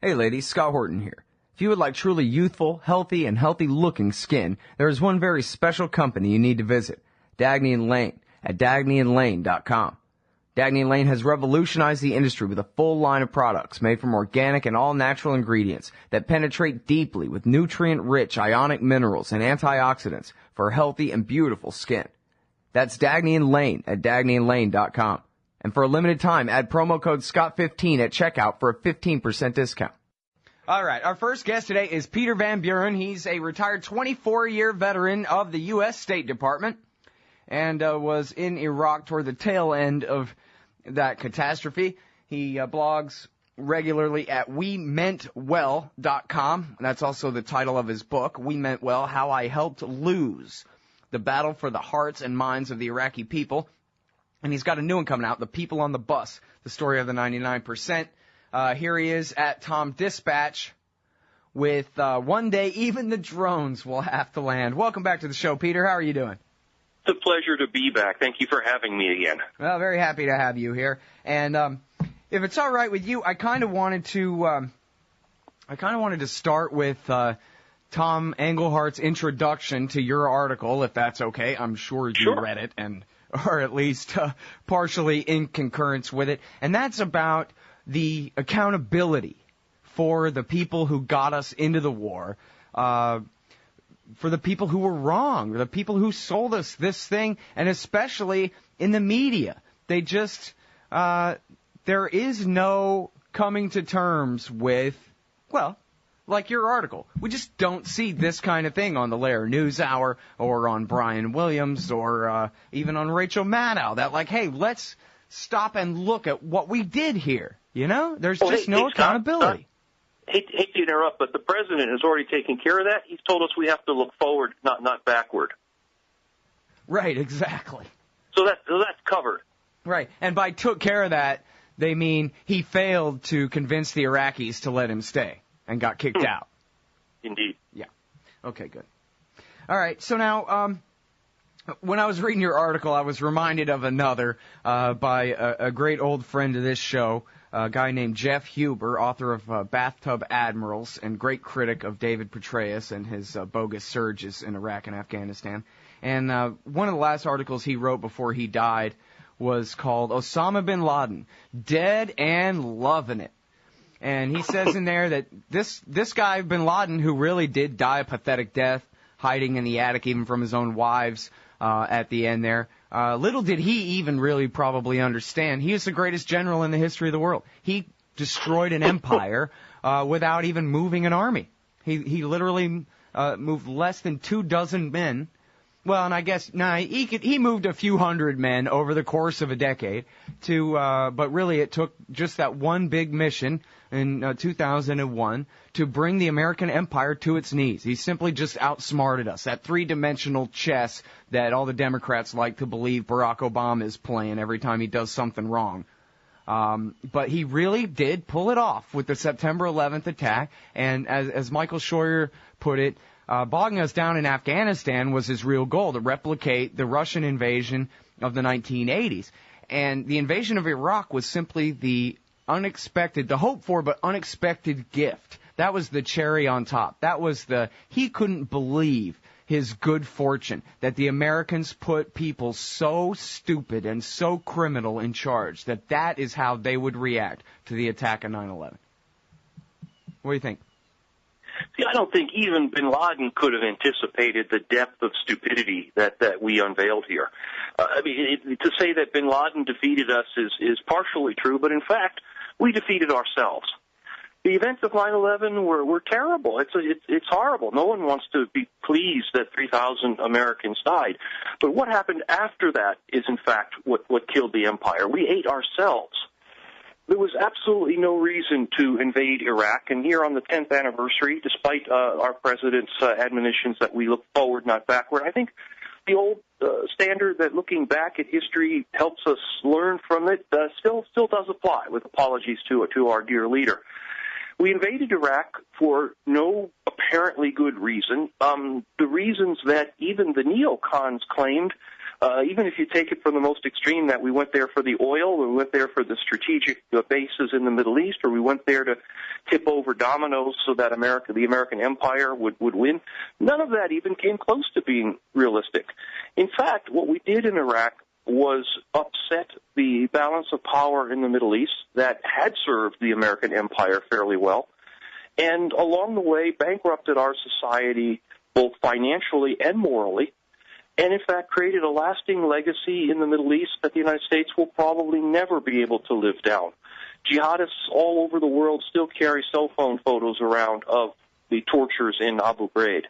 Hey ladies, Scott Horton here. If you would like truly youthful, healthy, and healthy-looking skin, there is one very special company you need to visit, Dagny & Lane at dagnyandlane.com. Dagny & Lane has revolutionized the industry with a full line of products made from organic and all-natural ingredients that penetrate deeply with nutrient-rich ionic minerals and antioxidants for healthy and beautiful skin. That's Dagny & Lane at dagnyandlane.com. And for a limited time, add promo code SCOTT15 at checkout for a 15% discount. All right, our first guest today is Peter Van Buren. He's a retired 24-year veteran of the U.S. State Department and was in Iraq toward the tail end of that catastrophe. He blogs regularly at WeMeantWell.com. That's also the title of his book, We Meant Well, How I Helped Lose the Battle for the Hearts and Minds of the Iraqi People. And he's got a new one coming out, The People on the Bus, the story of the 99%. Here he is at Tom Dispatch with One Day Even the Drones Will Have to Land. Welcome back to the show, Peter. How are you doing? It's a pleasure to be back. Thank you for having me again. Well, very happy to have you here. And if it's all right with you, I kind of wanted to start with Tom Englehart's introduction to your article, if that's okay. I'm sure you read it or at least partially in concurrence with it. And that's about the accountability for the people who got us into the war, for the people who were wrong, the people who sold us this thing, and especially in the media. They just, there is no coming to terms with, well, like your article. We just don't see this kind of thing on the Lair News Hour or on Brian Williams or even on Rachel Maddow. That like, hey, let's stop and look at what we did here. You know, there's just no accountability. Hate to interrupt, but the president has already taken care of that. He's told us we have to look forward, not backward. Right, exactly. So that's covered. Right, and by took care of that, they mean he failed to convince the Iraqis to let him stay and got kicked out. Indeed. Yeah. Okay, good. All right, so now, when I was reading your article, I was reminded of another by a great old friend of this show, a guy named Jeff Huber, author of Bathtub Admirals and great critic of David Petraeus and his bogus surges in Iraq and Afghanistan. And one of the last articles he wrote before he died was called Osama bin Laden, Dead and Loving It. And he says in there that this guy, bin Laden, who really did die a pathetic death, hiding in the attic even from his own wives at the end there, little did he even really probably understand. He is the greatest general in the history of the world. He destroyed an empire without even moving an army. He literally moved less than 24 men. Well, and I guess he moved a few hundred men over the course of a decade but really it took just that one big mission in 2001 to bring the American empire to its knees. He simply just outsmarted us. That three-dimensional chess that all the Democrats like to believe Barack Obama is playing every time he does something wrong. But he really did pull it off with the September 11th attack, and as Michael Scheuer put it, bogging us down in Afghanistan was his real goal, to replicate the Russian invasion of the 1980s. And the invasion of Iraq was simply the hoped for but unexpected gift. That was the cherry on top. He couldn't believe his good fortune that the Americans put people so stupid and so criminal in charge that is how they would react to the attack of 9/11. What do you think? See, I don't think even bin Laden could have anticipated the depth of stupidity that we unveiled here. To say that bin Laden defeated us is partially true, but in fact, we defeated ourselves. The events of 9/11 were terrible. It's horrible. No one wants to be pleased that 3,000 Americans died. But what happened after that is, in fact, what killed the empire. We ate ourselves. There was absolutely no reason to invade Iraq. And here on the 10th anniversary, despite our president's admonitions that we look forward, not backward, I think the old standard that looking back at history helps us learn from it still does apply, with apologies to our dear leader. We invaded Iraq for no apparently good reason. The reasons that even the neocons claimed, even if you take it from the most extreme, that we went there for the oil, or we went there for the strategic bases in the Middle East, or we went there to tip over dominoes so that the American empire would win, none of that even came close to being realistic. In fact, what we did in Iraq was upset the balance of power in the Middle East that had served the American empire fairly well, and along the way bankrupted our society both financially and morally, and in fact created a lasting legacy in the Middle East that the United States will probably never be able to live down. Jihadists all over the world still carry cell phone photos around of the tortures in Abu Ghraib.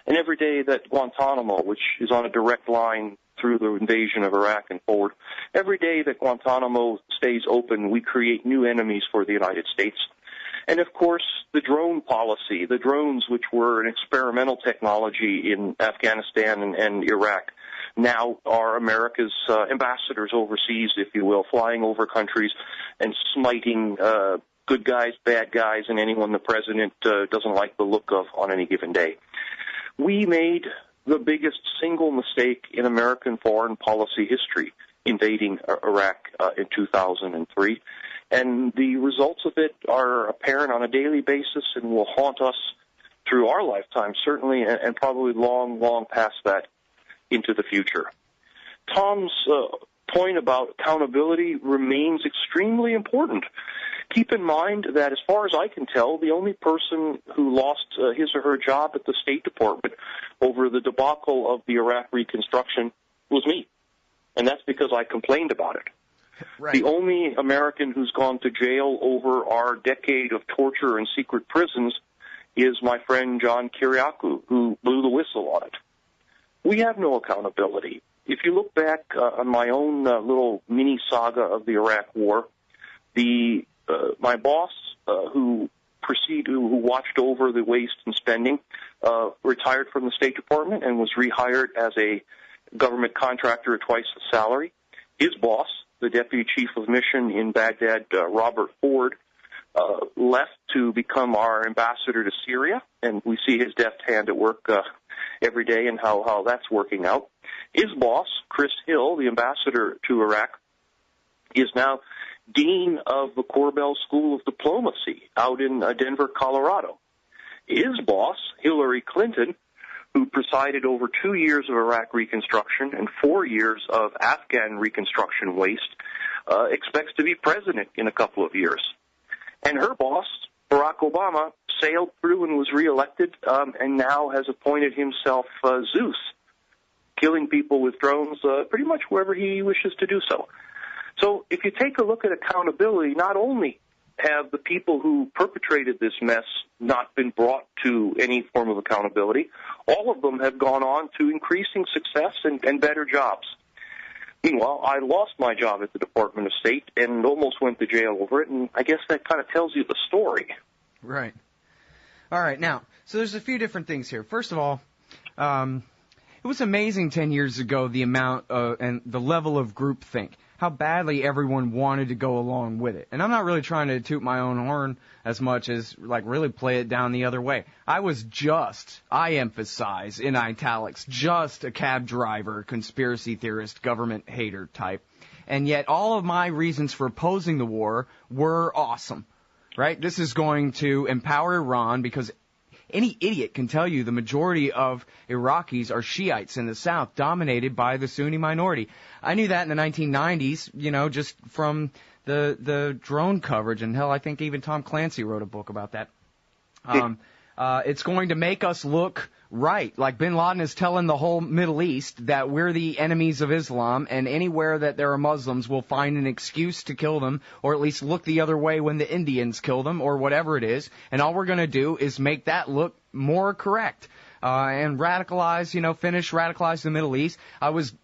And every day that Guantanamo, which is on a direct line through the invasion of Iraq and forward, every day that Guantanamo stays open, we create new enemies for the United States. And, of course, the drone policy, the drones, which were an experimental technology in Afghanistan and Iraq, now are America's ambassadors overseas, if you will, flying over countries and smiting good guys, bad guys, and anyone the president doesn't like the look of on any given day. We made the biggest single mistake in American foreign policy history, invading Iraq in 2003. And the results of it are apparent on a daily basis and will haunt us through our lifetime, certainly, and probably long, long past that into the future. Tom's point about accountability remains extremely important. Keep in mind that, as far as I can tell, the only person who lost his or her job at the State Department over the debacle of the Iraq reconstruction was me. And that's because I complained about it. Right. The only American who's gone to jail over our decade of torture and secret prisons is my friend John Kiriakou, who blew the whistle on it. We have no accountability. If you look back on my own little mini saga of the Iraq War, my boss, who watched over the waste and spending, retired from the State Department and was rehired as a government contractor at twice the salary. His boss, the deputy chief of mission in Baghdad, Robert Ford, left to become our ambassador to Syria, and we see his deft hand at work every day and how that's working out. His boss, Chris Hill, the ambassador to Iraq, is now dean of the Korbel School of Diplomacy out in Denver, Colorado. His boss, Hillary Clinton, who presided over 2 years of Iraq reconstruction and 4 years of Afghan reconstruction waste, expects to be president in a couple of years. And her boss, Barack Obama, sailed through and was reelected, and now has appointed himself Zeus, killing people with drones pretty much wherever he wishes to do so. So if you take a look at accountability, not only have the people who perpetrated this mess not been brought to any form of accountability, all of them have gone on to increasing success and better jobs. Meanwhile, I lost my job at the Department of State and almost went to jail over it, and I guess that kind of tells you the story. Right. All right, now, so there's a few different things here. First of all, it was amazing 10 years ago the amount and the level of groupthink, how badly everyone wanted to go along with it. And I'm not really trying to toot my own horn as much as, really play it down the other way. I was I emphasize in italics, just a cab driver, conspiracy theorist, government hater type. And yet all of my reasons for opposing the war were awesome, right? This is going to empower Iran because any idiot can tell you the majority of Iraqis are Shiites in the south, dominated by the Sunni minority. I knew that in the 1990s, just from the drone coverage, and hell, I think even Tom Clancy wrote a book about that. It's going to make us look right, like bin Laden is telling the whole Middle East that we're the enemies of Islam, and anywhere that there are Muslims will find an excuse to kill them, or at least look the other way when the Indians kill them, or whatever it is, and all we're going to do is make that look more correct, and radicalize the Middle East. I was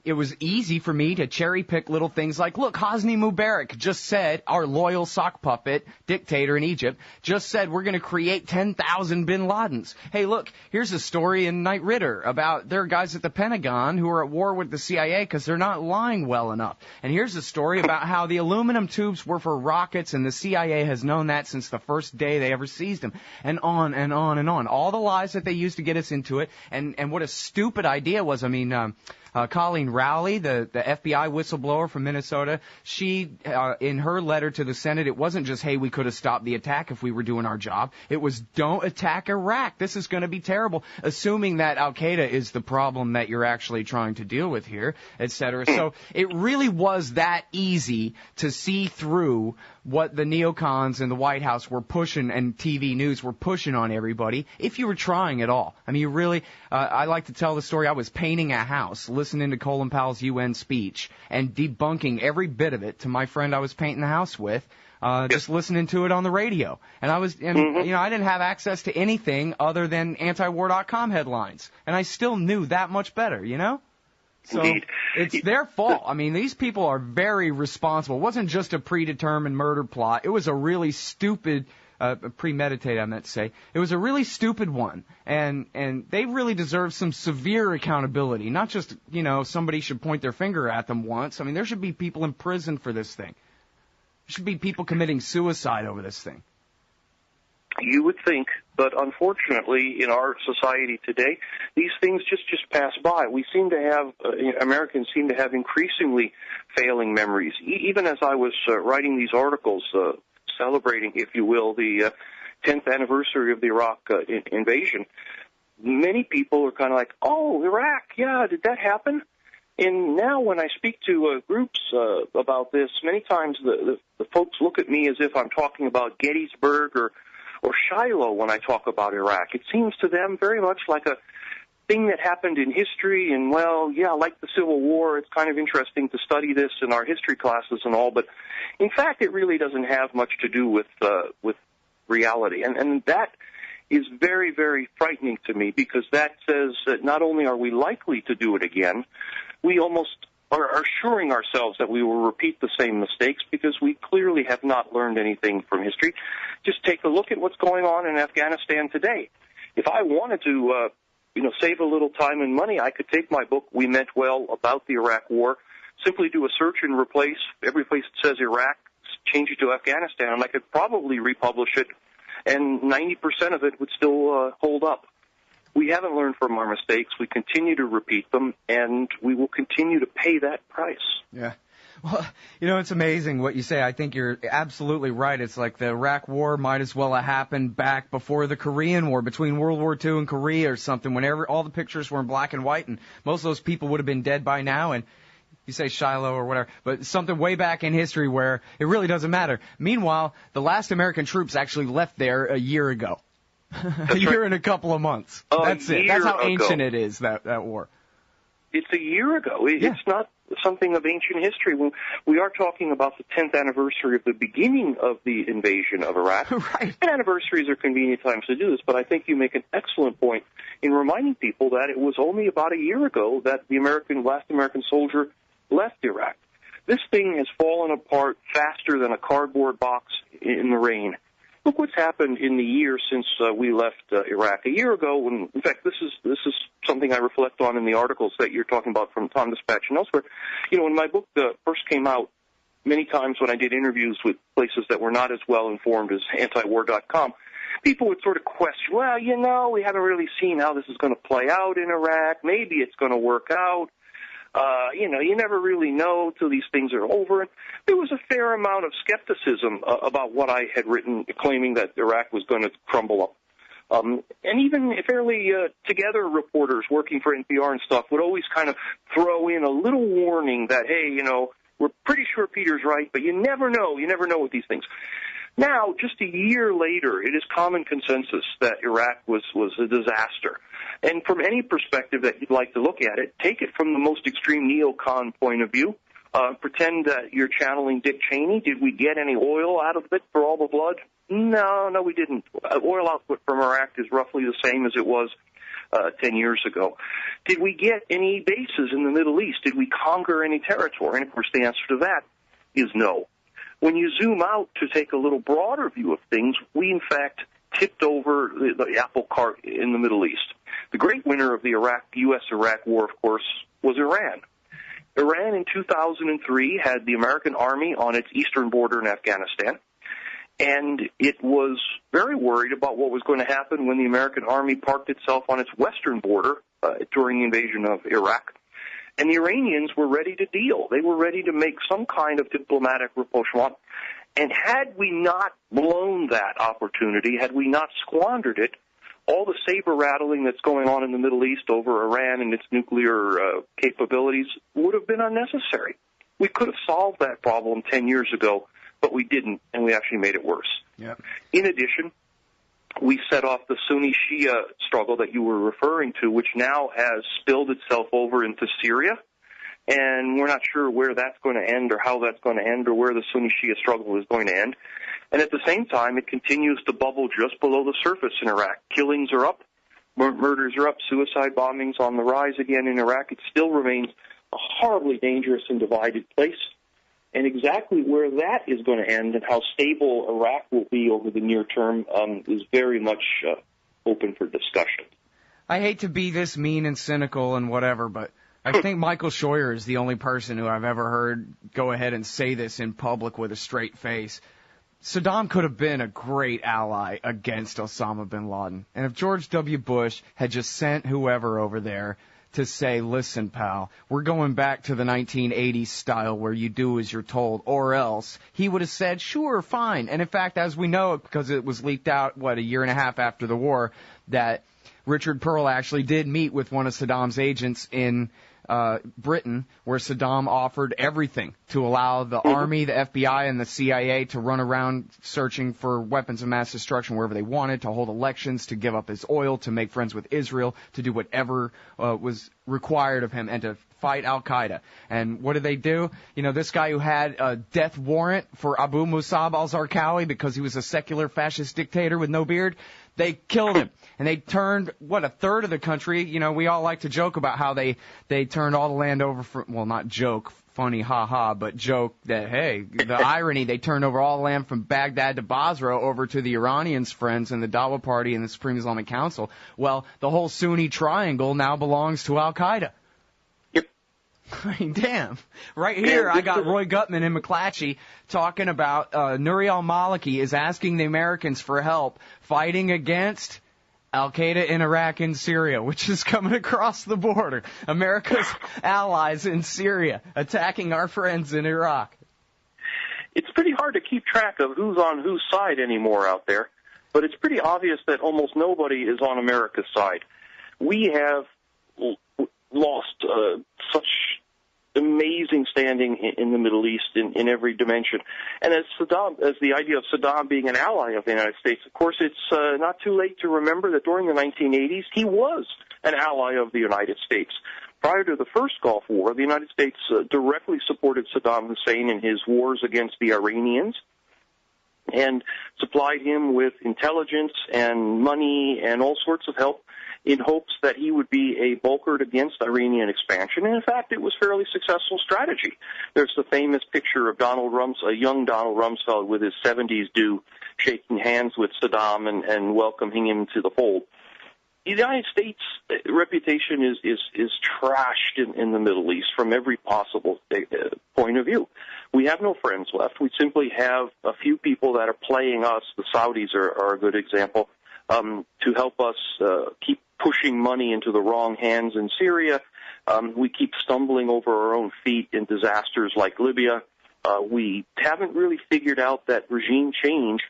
it was easy for me to cherry pick little things like, look, Hosni Mubarak just said, our loyal sock puppet dictator in Egypt, just said we're going to create 10,000 bin Ladens. Hey, look, here's a story in Knight Ridder about there are guys at the Pentagon who are at war with the CIA because they're not lying well enough. And here's a story about how the aluminum tubes were for rockets, and the CIA has known that since the first day they ever seized them. And on and on and on. All the lies that they used to get us into it, and what a stupid idea was. I mean, Colleen Rowley, the FBI whistleblower from Minnesota, she, in her letter to the Senate, it wasn't just, hey, we could have stopped the attack if we were doing our job. It was, don't attack Iraq. This is going to be terrible, assuming that Al-Qaeda is the problem that you're actually trying to deal with here, et cetera. So it really was that easy to see through what the neocons in the White House were pushing and TV news were pushing on everybody, if you were trying at all. I mean, you really, I like to tell the story. I was painting a house, listening to Colin Powell's UN speech, and debunking every bit of it to my friend I was painting the house with, just listening to it on the radio. And I didn't have access to anything other than antiwar.com headlines. And I still knew that much better, you know? So Indeed. It's their fault. I mean, these people are very responsible. It wasn't just a predetermined murder plot. It was a really stupid, premeditated, I meant to say. It was a really stupid one. And they really deserve some severe accountability. Not just, somebody should point their finger at them once. I mean, there should be people in prison for this thing. There should be people committing suicide over this thing. You would think, but unfortunately, in our society today, these things just pass by. We seem to have, Americans seem to have increasingly failing memories. Even as I was writing these articles, celebrating, if you will, the 10th anniversary of the Iraq invasion, many people are kind of like, oh, Iraq, yeah, did that happen? And now when I speak to groups about this, many times the folks look at me as if I'm talking about Gettysburg or Shiloh when I talk about Iraq. It seems to them very much like a thing that happened in history, and, well, yeah, like the Civil War, it's kind of interesting to study this in our history classes and all, but in fact it really doesn't have much to do with reality. And that is very, very frightening to me, because that says that not only are we likely to do it again, we almost are assuring ourselves that we will repeat the same mistakes, because we clearly have not learned anything from history. Just take a look at what's going on in Afghanistan today. If I wanted to, save a little time and money, I could take my book, We Meant Well, about the Iraq War, simply do a search and replace every place that says Iraq, change it to Afghanistan, and I could probably republish it, and 90% of it would still hold up. We haven't learned from our mistakes. We continue to repeat them, and we will continue to pay that price. Yeah. Well, it's amazing what you say. I think you're absolutely right. It's like the Iraq War might as well have happened back before the Korean War, between World War II and Korea or something, whenever all the pictures were in black and white, and most of those people would have been dead by now, and you say Shiloh or whatever, but something way back in history where it really doesn't matter. Meanwhile, the last American troops actually left there a year ago. A year and a couple of months. That's it. That's how ancient it is, that war. It's a year ago. It's not something of ancient history. We are talking about the 10th anniversary of the beginning of the invasion of Iraq. Right. And anniversaries are convenient times to do this, but I think you make an excellent point in reminding people that it was only about a year ago that the last American soldier left Iraq. This thing has fallen apart faster than a cardboard box in the rain. Look what's happened in the year since we left Iraq. A year ago, in fact, this is something I reflect on in the articles that you're talking about from Tom Dispatch and elsewhere. When my book first came out, many times when I did interviews with places that were not as well informed as antiwar.com, people would sort of question, well, we haven't really seen how this is going to play out in Iraq. Maybe it's going to work out. You never really know till these things are over. And there was a fair amount of skepticism about what I had written, claiming that Iraq was going to crumble up. And even fairly together reporters working for NPR and stuff would always kind of throw in a little warning that, hey, we're pretty sure Peter's right, but you never know. You never know with these things. Now, just a year later, it is common consensus that Iraq was a disaster. And from any perspective that you'd like to look at it, take it from the most extreme neocon point of view. Pretend that you're channeling Dick Cheney. Did we get any oil out of it for all the blood? No, we didn't. Oil output from Iraq is roughly the same as it was 10 years ago. Did we get any bases in the Middle East? Did we conquer any territory? And, of course, the answer to that is no. When you zoom out to take a little broader view of things, we, in fact, tipped over the apple cart in the Middle East. The great winner of the U.S.-Iraq war, of course, was Iran. Iran in 2003 had the American army on its eastern border in Afghanistan, and it was very worried about what was going to happen when the American army parked itself on its western border during the invasion of Iraq. And the Iranians were ready to deal. They were ready to make some kind of diplomatic rapprochement. And had we not blown that opportunity, had we not squandered it, all the saber-rattling that's going on in the Middle East over Iran and its nuclear capabilities would have been unnecessary. We could have solved that problem 10 years ago, but we didn't, and we actually made it worse. Yep. In addition, we set off the Sunni-Shia struggle that you were referring to, which now has spilled itself over into Syria, and we're not sure where that's going to end or how that's going to end or where the Sunni-Shia struggle is going to end. And at the same time, it continues to bubble just below the surface in Iraq. Killings are up, murders are up, suicide bombings on the rise again in Iraq. It still remains a horribly dangerous and divided place. And exactly where that is going to end and how stable Iraq will be over the near term is very much open for discussion. I hate to be this mean and cynical and whatever, but I think Michael Scheuer is the only person who I've ever heard go ahead and say this in public with a straight face. Saddam could have been a great ally against Osama bin Laden. And if George W. Bush had just sent whoever over there to say, listen, pal, we're going back to the 1980s style where you do as you're told, or else, he would have said, sure, fine. And in fact, as we know, because it was leaked out, a year and a half after the war, that Richard Pearl actually did meet with one of Saddam's agents in Britain, where Saddam offered everything to allow the Army, the FBI, and the CIA to run around searching for weapons of mass destruction wherever they wanted, to hold elections, to give up his oil, to make friends with Israel, to do whatever was required of him, and to fight Al-Qaeda. And what did they do? You know, this guy who had a death warrant for Abu Musab al-Zarqawi because he was a secular fascist dictator with no beard, they killed him. And they turned, a third of the country. You know, we all like to joke about how they turned all the land over for, well, not joke, funny, ha-ha, but joke that, hey, the irony, they turned over all the land from Baghdad to Basra over to the Iranians' friends and the Dawa Party and the Supreme Islamic Council. Well, the whole Sunni triangle now belongs to Al-Qaeda. I mean, damn. Right here, I got Roy Gutman and McClatchy talking about Nouri al-Maliki is asking the Americans for help fighting against Al-Qaeda in Iraq and Syria, which is coming across the border. America's allies in Syria attacking our friends in Iraq. It's pretty hard to keep track of who's on whose side anymore out there, but it's pretty obvious that almost nobody is on America's side. We have lost such amazing standing in the Middle East in every dimension. And as the idea of Saddam being an ally of the United States, of course, it's not too late to remember that during the 1980s, he was an ally of the United States. Prior to the first Gulf War, the United States directly supported Saddam Hussein in his wars against the Iranians and supplied him with intelligence and money and all sorts of help in hopes that he would be a bulwark against Iranian expansion. And in fact, it was a fairly successful strategy. There's the famous picture of a young Donald Rumsfeld with his 70s do shaking hands with Saddam and welcoming him to the fold. The United States' reputation is trashed in the Middle East from every possible point of view. We have no friends left. We simply have a few people that are playing us. The Saudis are a good example, to help us keep pushing money into the wrong hands in Syria. We keep stumbling over our own feet in disasters like Libya. We haven't really figured out that regime change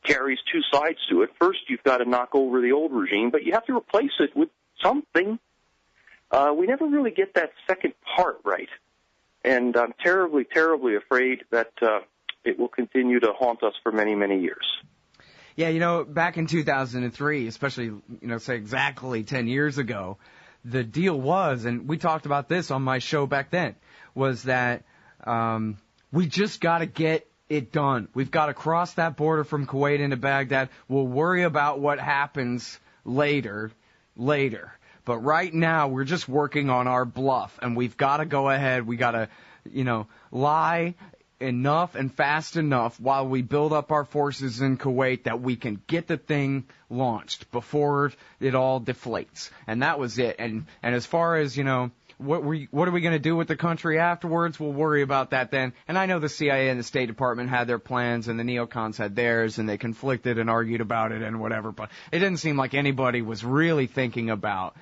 carries two sides to it. First, you've got to knock over the old regime, but you have to replace it with something. We never really get that second part right. And I'm terribly, terribly afraid that it will continue to haunt us for many, many years. Yeah, you know, back in 2003, especially, say exactly 10 years ago, the deal was, and we talked about this on my show back then, was that we just got to get it done. We've got to cross that border from Kuwait into Baghdad. We'll worry about what happens later. But right now, we're just working on our bluff, and we've got to go ahead. We got to, lie enough and fast enough while we build up our forces in Kuwait that we can get the thing launched before it all deflates. And that was it. And as far as, what are we going to do with the country afterwards? We'll worry about that then. And I know the CIA and the State Department had their plans and the neocons had theirs, and they conflicted and argued about it and whatever. But it didn't seem like anybody was really thinking about,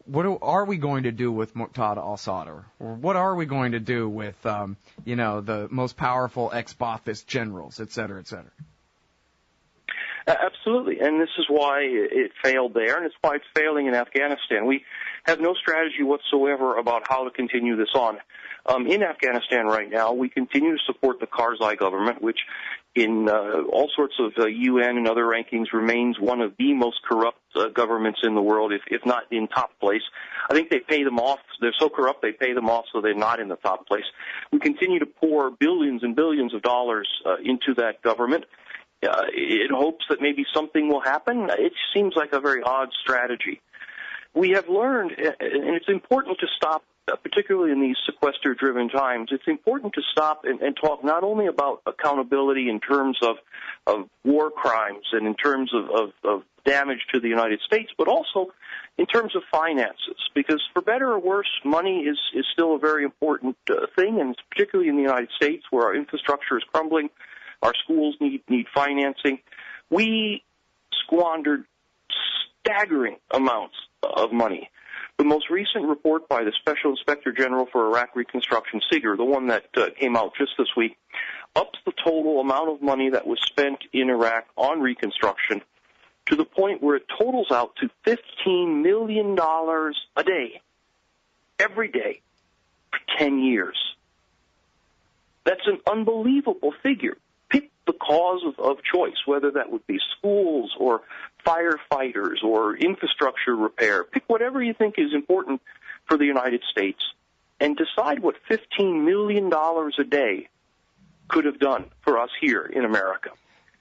what are we going to do with Muqtada al-Sadr? Or what are we going to do with, the most powerful ex-Ba'athist generals, et cetera, et cetera? Absolutely, and this is why it failed there, and it's why it's failing in Afghanistan. We have no strategy whatsoever about how to continue this on. In Afghanistan right now, we continue to support the Karzai government, which in all sorts of UN and other rankings remains one of the most corrupt governments in the world, if not in top place. I think they pay them off. They're so corrupt they pay them off so they're not in the top place. We continue to pour billions and billions of dollars into that government in hopes that maybe something will happen. It seems like a very odd strategy. We have learned, and it's important to stop, particularly in these sequester-driven times, it's important to stop and talk not only about accountability in terms of war crimes and in terms of damage to the United States, but also in terms of finances, because for better or worse, money is still a very important thing, and particularly in the United States where our infrastructure is crumbling, our schools need financing. We squandered staggering amounts of money. The most recent report by the Special Inspector General for Iraq Reconstruction, Seeger, the one that came out just this week, ups the total amount of money that was spent in Iraq on reconstruction to the point where it totals out to $15 million a day, every day, for 10 years. That's an unbelievable figure. Pick the cause of choice, whether that would be schools or firefighters or infrastructure repair. Pick whatever you think is important for the United States and decide what $15 million a day could have done for us here in America.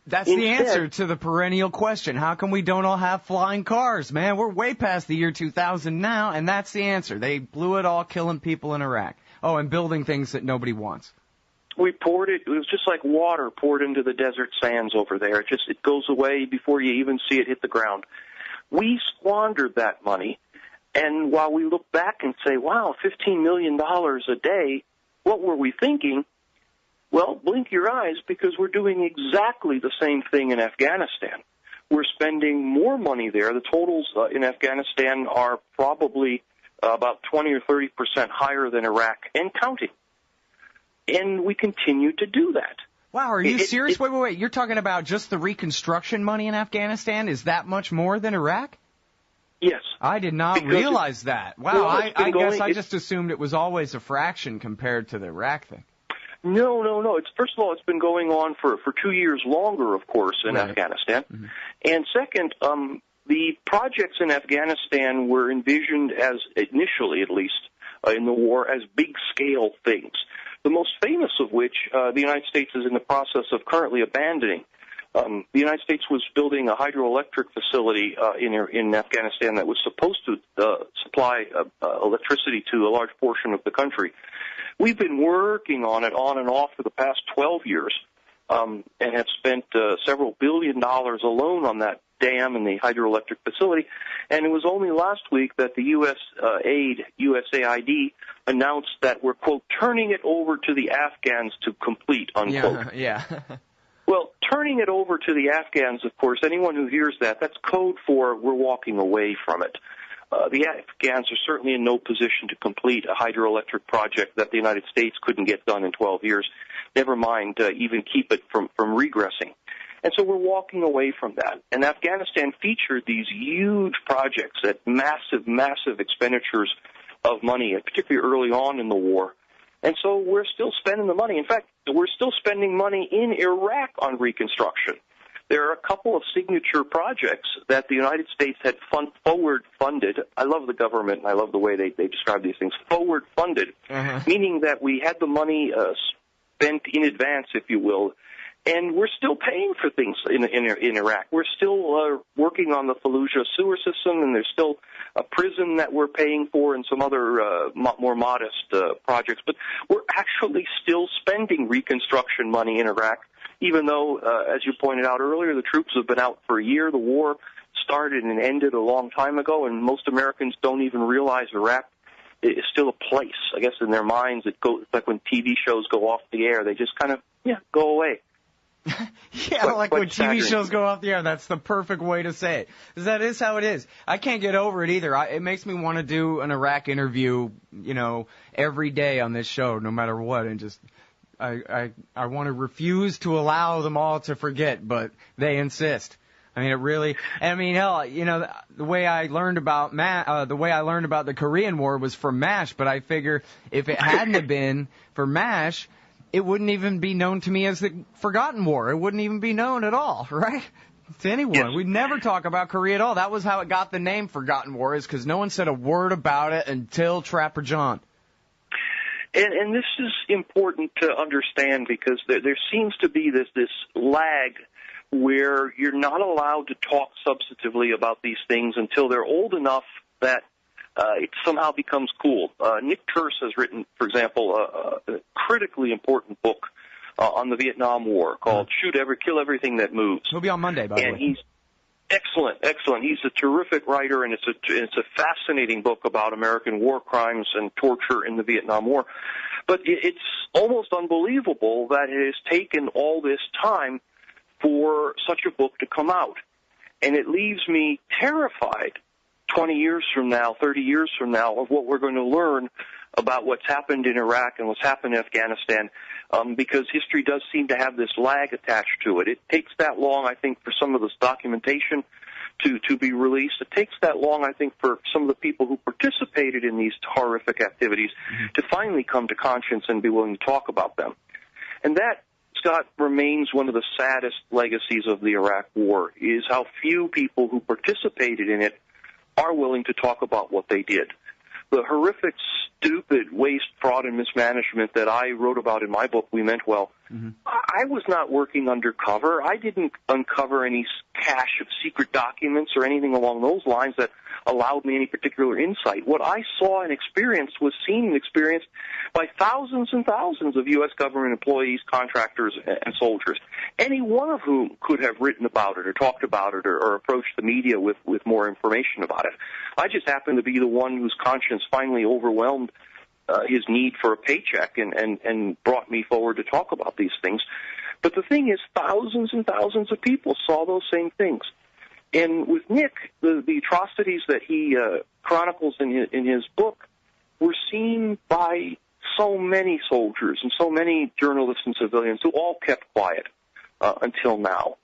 That's the answer to the perennial question. How come we don't all have flying cars, man? We're way past the year 2000 now, and that's the answer. They blew it all killing people in Iraq. Oh, and building things that nobody wants. We poured it. It was just like water poured into the desert sands over there. It goes away before you even see it hit the ground. We squandered that money, and while we look back and say, wow, $15 million a day, what were we thinking? Well, blink your eyes, because we're doing exactly the same thing in Afghanistan. We're spending more money there. The totals in Afghanistan are probably about 20 or 30% higher than Iraq and counting. And we continue to do that. Wow, are you serious? Wait. You're talking about just the reconstruction money in Afghanistan? Is that much more than Iraq? Yes. I did not realize that. Wow, I guess I just assumed it was always a fraction compared to the Iraq thing. No. First of all, it's been going on for 2 years longer, of course, in Afghanistan. Mm-hmm. And second, the projects in Afghanistan were envisioned as, initially at least, in the war, as big-scale things. The most famous of which the United States is in the process of currently abandoning. The United States was building a hydroelectric facility in Afghanistan that was supposed to supply electricity to a large portion of the country. We've been working on it on and off for the past 12 years and have spent several $1 billion alone on that dam and the hydroelectric facility. And it was only last week that the USAID, announced that we're, quote, turning it over to the Afghans to complete, unquote. Yeah. Well, turning it over to the Afghans, of course, anyone who hears that, that's code for we're walking away from it. The Afghans are certainly in no position to complete a hydroelectric project that the United States couldn't get done in 12 years, never mind even keep it from regressing. And so we're walking away from that. And Afghanistan featured these huge projects at massive expenditures of money, particularly early on in the war. And so we're still spending the money. In fact, we're still spending money in Iraq on reconstruction. There are a couple of signature projects that the United States had forward-funded. I love the government, and I love the way they describe these things. Forward-funded, meaning that we had the money spent in advance, if you will, And we're still paying for things in Iraq. We're still working on the Fallujah sewer system, and there's still a prison that we're paying for and some other more modest projects. But we're actually still spending reconstruction money in Iraq, even though, as you pointed out earlier, the troops have been out for a year. The war started and ended a long time ago, and most Americans don't even realize Iraq is still a place. I guess in their minds, it's like when TV shows go off the air, they just kind of, go away. Yeah, like when TV shows go off the air, that's the perfect way to say it. 'Cause that is how it is. I can't get over it either. It makes me want to do an Iraq interview, every day on this show, no matter what, and just I want to refuse to allow them all to forget, but they insist. I mean, it really. I mean, hell, the way I learned about the Korean War was from MASH, but I figure if it hadn't have been for MASH, it wouldn't even be known to me as the Forgotten War. It wouldn't even be known at all, right? To anyone. Yes. We'd never talk about Korea at all. That was how it got the name Forgotten War, is because no one said a word about it until Trapper John. And this is important to understand, because there seems to be this lag where you're not allowed to talk substantively about these things until they're old enough that it somehow becomes cool. Nick Turse has written, for example, a critically important book on the Vietnam War called Kill Everything That Moves. He'll be on Monday, by the way. And he's excellent. He's a terrific writer, and it's a fascinating book about American war crimes and torture in the Vietnam War. But it's almost unbelievable that it has taken all this time for such a book to come out. And it leaves me terrified 20 years from now, 30 years from now, of what we're going to learn about what's happened in Iraq and what's happened in Afghanistan, because history does seem to have this lag attached to it. It takes that long, I think, for some of this documentation to be released. It takes that long, I think, for some of the people who participated in these horrific activities to finally come to conscience and be willing to talk about them. And that, Scott, remains one of the saddest legacies of the Iraq War, is how few people who participated in it are willing to talk about what they did. The horrific, stupid waste, fraud, and mismanagement that I wrote about in my book, We Meant Well, I was not working undercover. I didn't uncover any cache of secret documents or anything along those lines that allowed me any particular insight. What I saw and experienced was seen and experienced by thousands and thousands of U.S. government employees, contractors, and soldiers, any one of whom could have written about it or talked about it or approached the media with more information about it. I just happened to be the one whose conscience finally overwhelmed his need for a paycheck and brought me forward to talk about these things. But the thing is, thousands and thousands of people saw those same things. And with Nick, the atrocities that he chronicles in his book were seen by so many soldiers and so many journalists and civilians who all kept quiet until now.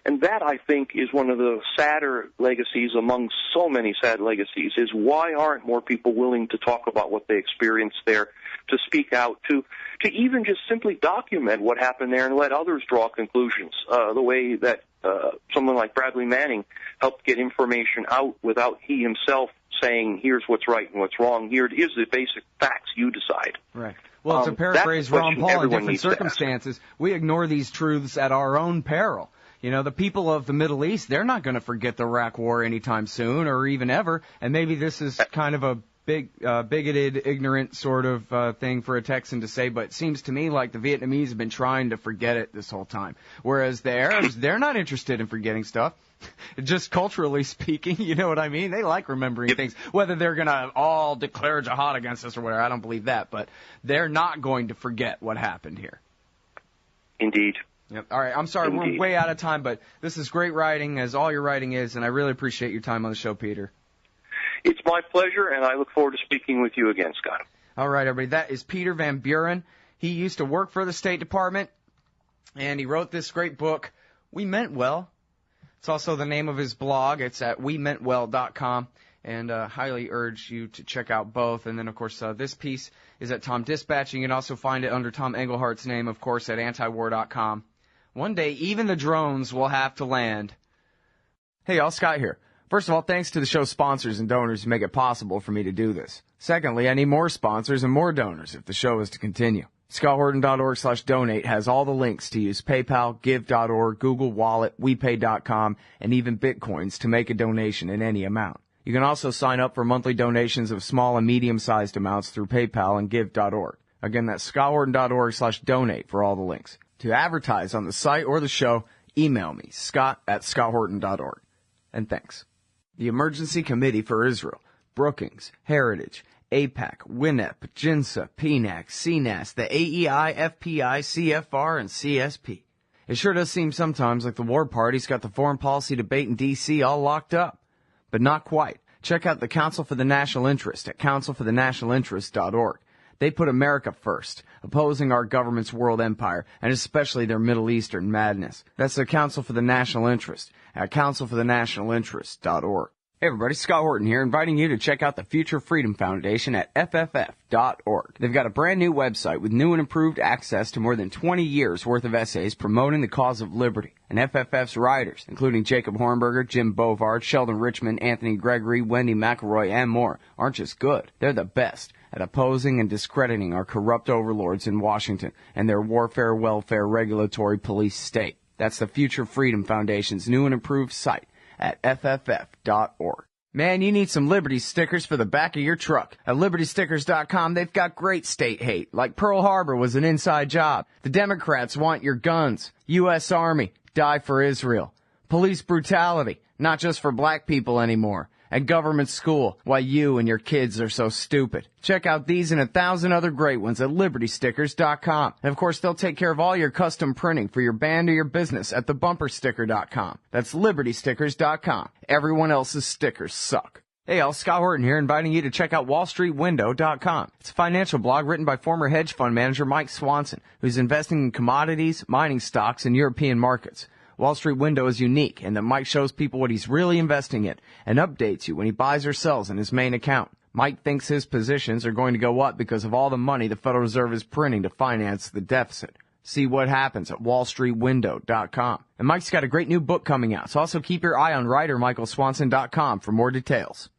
And that, I think, is one of the sadder legacies among so many sad legacies, is why aren't more people willing to talk about what they experienced there, to speak out, to even just simply document what happened there and let others draw conclusions, the way that someone like Bradley Manning helped get information out without he himself saying, here's what's right and what's wrong. Here's the basic facts, you decide. Right. Well, to paraphrase Ron Paul, in different circumstances, we ignore these truths at our own peril. The people of the Middle East, they're not going to forget the Iraq War anytime soon or even ever. And maybe this is kind of a bigoted, ignorant sort of thing for a Texan to say, but it seems to me like the Vietnamese have been trying to forget it this whole time. Whereas the Arabs, they're not interested in forgetting stuff. Just culturally speaking, you know what I mean? They like remembering things. Whether they're going to all declare jihad against us or whatever, I don't believe that. But they're not going to forget what happened here. Indeed. Yep. All right, I'm sorry, we're way out of time, but this is great writing, as all your writing is, and I really appreciate your time on the show, Peter. It's my pleasure, and I look forward to speaking with you again, Scott. All right, everybody, that is Peter Van Buren. He used to work for the State Department, and he wrote this great book, We Meant Well. It's also the name of his blog. It's at wemeantwell.com. And highly urge you to check out both. And then, of course, this piece is at Tom Dispatch. You can also find it under Tom Englehart's name, of course, at antiwar.com. One day, even the drones will have to land. Hey, y'all, Scott here. First of all, thanks to the show's sponsors and donors who make it possible for me to do this. Secondly, I need more sponsors and more donors if the show is to continue. ScottHorton.org/donate has all the links to use PayPal, Give.org, Google Wallet, WePay.com, and even Bitcoins to make a donation in any amount. You can also sign up for monthly donations of small and medium-sized amounts through PayPal and Give.org. Again, that's ScottHorton.org/donate for all the links. To advertise on the site or the show, email me, Scott@ScottHorton.org. And thanks. The Emergency Committee for Israel, Brookings, Heritage, AIPAC, WINEP, JINSA, PNAC, CNAS, the AEI, FPI, CFR, and CSP. It sure does seem sometimes like the war party's got the foreign policy debate in D.C. all locked up. But not quite. Check out the Council for the National Interest at councilforthenationalinterest.org. They put America first, opposing our government's world empire, and especially their Middle Eastern madness. That's the Council for the National Interest at councilforthenationalinterest.org. Hey everybody, Scott Horton here, inviting you to check out the Future Freedom Foundation at FFF.org. They've got a brand new website with new and improved access to more than 20 years worth of essays promoting the cause of liberty. And FFF's writers, including Jacob Hornberger, Jim Bovard, Sheldon Richmond, Anthony Gregory, Wendy McElroy, and more, aren't just good. They're the best at opposing and discrediting our corrupt overlords in Washington and their warfare, welfare, regulatory police state. That's the Future Freedom Foundation's new and improved site at FFF.org. Man, you need some Liberty stickers for the back of your truck. At LibertyStickers.com, they've got great state hate, like Pearl Harbor was an inside job. The Democrats want your guns. U.S. Army, die for Israel. Police brutality, not just for black people anymore. And government school, why you and your kids are so stupid. Check out these and 1,000 other great ones at LibertyStickers.com. And of course, they'll take care of all your custom printing for your band or your business at TheBumperSticker.com. That's LibertyStickers.com. Everyone else's stickers suck. Hey, all, Scott Horton here, inviting you to check out WallStreetWindow.com. It's a financial blog written by former hedge fund manager Mike Swanson, who's investing in commodities, mining stocks, and European markets. Wall Street Window is unique in that Mike shows people what he's really investing in and updates you when he buys or sells in his main account. Mike thinks his positions are going to go up because of all the money the Federal Reserve is printing to finance the deficit. See what happens at WallStreetWindow.com. And Mike's got a great new book coming out, so also keep your eye on writer MichaelSwanson.com for more details.